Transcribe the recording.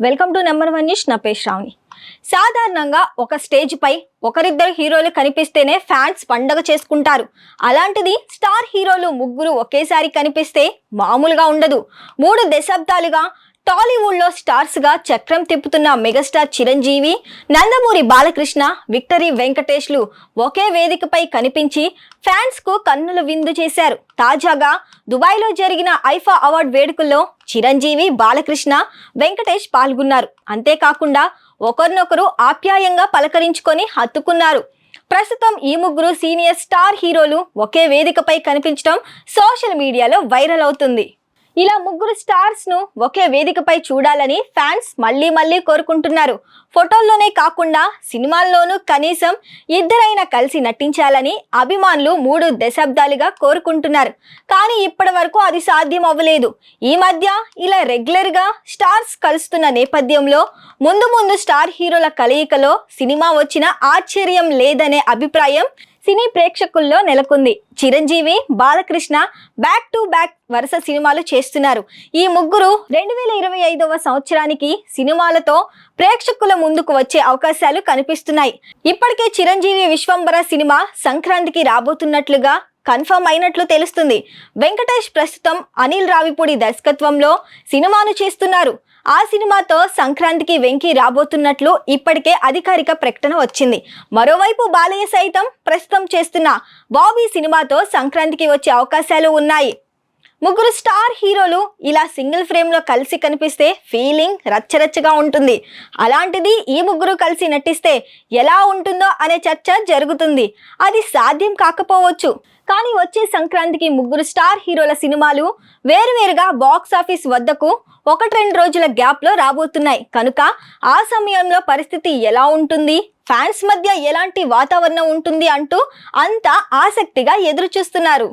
Welcome to number one news. నా పేరు శ్రావణి. సాధారణంగా ఒక స్టేజ్ పై ఒకరిద్దరు హీరోలు కనిపిస్తేనే ఫ్యాన్స్ పండగ చేసుకుంటారు. అలాంటిది స్టార్ హీరోలు ముగ్గురు ఒకేసారి కనిపిస్తే మామూలుగా ఉండదు. 3 దశాబ్దాలుగా టాలీవుడ్ లో స్టార్స్ గా చక్రం తిప్పుతున్న మెగాస్టార్ చిరంజీవి, నందమూరి బాలకృష్ణ, విక్టరీ వెంకటేష్లు ఒకే వేదికపై కనిపించి ఫ్యాన్స్ కు కన్నుల విందు చేశారు. తాజాగా దుబాయ్ లో జరిగిన ఐఫా అవార్డు వేడుకల్లో చిరంజీవి, బాలకృష్ణ, వెంకటేష్ పాల్గొన్నారు. అంతేకాకుండా ఒకరినొకరు ఆప్యాయంగా పలకరించుకొని హత్తుకున్నారు. ప్రస్తుతం ఈ ముగ్గురు సీనియర్ స్టార్ హీరోలు ఒకే వేదికపై కనిపించడం సోషల్ మీడియాలో వైరల్ అవుతుంది. ఇలా ముగ్గురు స్టార్స్ ను ఒకే వేదికపై చూడాలని ఫ్యాన్స్ మళ్ళీ కోరుకుంటున్నారు. ఫోటోల్లోనే కాకుండా సినిమాల్లోనూ కనీసం ఇద్దరైనా కలిసి నటించాలని అభిమానులు 3 దశాబ్దాలుగా కోరుకుంటున్నారు. కానీ ఇప్పటి వరకు అది సాధ్యం అవ్వలేదు. ఈ మధ్య ఇలా రెగ్యులర్ గా స్టార్స్ కలుస్తున్న నేపథ్యంలో ముందు స్టార్ హీరోల కలయికలో సినిమా వచ్చిన ఆశ్చర్యం లేదనే అభిప్రాయం సినీ ప్రేక్షకుల్లో నెలకొంది. Chiranjeevi, Balakrishna back to back వరుస సినిమాలు చేస్తున్నారు. ఈ ముగ్గురు 2025వ సంవత్సరానికి సినిమాలతో ప్రేక్షకుల ముందుకు వచ్చే అవకాశాలు కనిపిస్తున్నాయి. ఇప్పటికే చిరంజీవి విశ్వంబర సినిమా సంక్రాంతికి రాబోతున్నట్లుగా కన్ఫర్మ్ అయినట్లు తెలుస్తుంది. వెంకటేష్ ప్రస్తుతం అనిల్ రావిపూడి దర్శకత్వంలో సినిమాను చేస్తున్నారు. ఆ సినిమాతో సంక్రాంతికి వెంకీ రాబోతున్నట్లు ఇప్పటికే అధికారిక ప్రకటన వచ్చింది. మరోవైపు బాలయ్య సైతం ప్రస్తుతం చేస్తున్న బాబీ సినిమాతో సంక్రాంతికి వచ్చే అవకాశాలు ఉన్నాయి. ముగ్గురు స్టార్ హీరోలు ఇలా సింగిల్ ఫ్రేమ్ లో కలిసి కనిపిస్తే ఫీలింగ్ రచ్చరచ్చగా ఉంటుంది. అలాంటిది ఈ ముగ్గురు కలిసి నటిస్తే ఎలా ఉంటుందో అనే చర్చ జరుగుతుంది. అది సాధ్యం కాకపోవచ్చు. కానీ వచ్చే సంక్రాంతికి ముగ్గురు స్టార్ హీరోల సినిమాలు వేరువేరుగా బాక్స్ ఆఫీస్ వద్దకు 1-2 రోజుల గ్యాప్ లో రాబోతున్నాయి కనుక ఆ సమయంలో పరిస్థితి ఎలా ఉంటుంది, ఫ్యాన్స్ మధ్య ఎలాంటి వాతావరణం ఉంటుంది అంటూ అంతా ఆసక్తిగా ఎదురు చూస్తున్నారు.